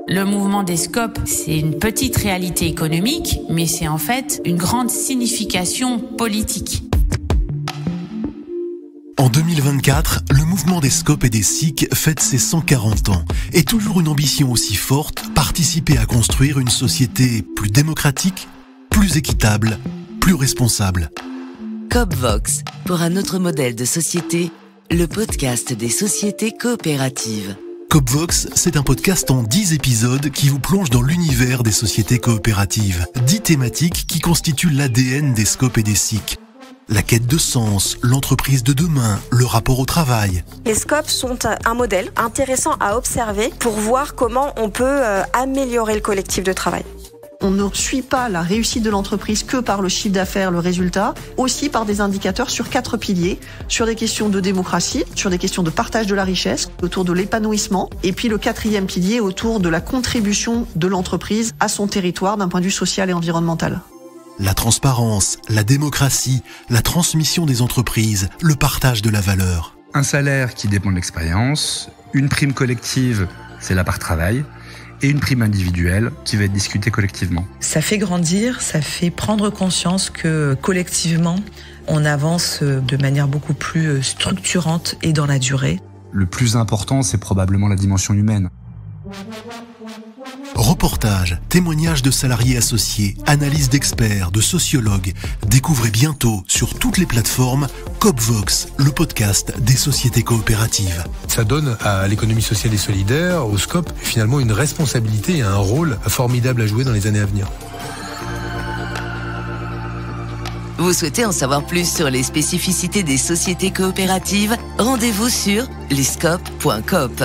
Le mouvement des SCOP, c'est une petite réalité économique, mais c'est en fait une grande signification politique. En 2024, le mouvement des SCOP et des SIC fête ses 140 ans. Et toujours une ambition aussi forte, participer à construire une société plus démocratique, plus équitable, plus responsable. COPVOX, pour un autre modèle de société, le podcast des sociétés coopératives. COPVOX, c'est un podcast en 10 épisodes qui vous plonge dans l'univers des sociétés coopératives. 10 thématiques qui constituent l'ADN des SCOP et des SIC. La quête de sens, l'entreprise de demain, le rapport au travail. Les SCOP sont un modèle intéressant à observer pour voir comment on peut améliorer le collectif de travail. On ne suit pas la réussite de l'entreprise que par le chiffre d'affaires, le résultat, aussi par des indicateurs sur 4 piliers, sur des questions de démocratie, sur des questions de partage de la richesse, autour de l'épanouissement, et puis le 4e pilier autour de la contribution de l'entreprise à son territoire d'un point de vue social et environnemental. La transparence, la démocratie, la transmission des entreprises, le partage de la valeur. Un salaire qui dépend de l'expérience, une prime collective, c'est la part travail, et une prime individuelle qui va être discutée collectivement. Ça fait grandir, ça fait prendre conscience que collectivement, on avance de manière beaucoup plus structurante et dans la durée. Le plus important, c'est probablement la dimension humaine. Reportages, témoignages de salariés associés, analyses d'experts, de sociologues. Découvrez bientôt sur toutes les plateformes COPVOX, le podcast des sociétés coopératives. Ça donne à l'économie sociale et solidaire, au SCOP, finalement une responsabilité et un rôle formidable à jouer dans les années à venir. Vous souhaitez en savoir plus sur les spécificités des sociétés coopératives ? Rendez-vous sur lescop.coop.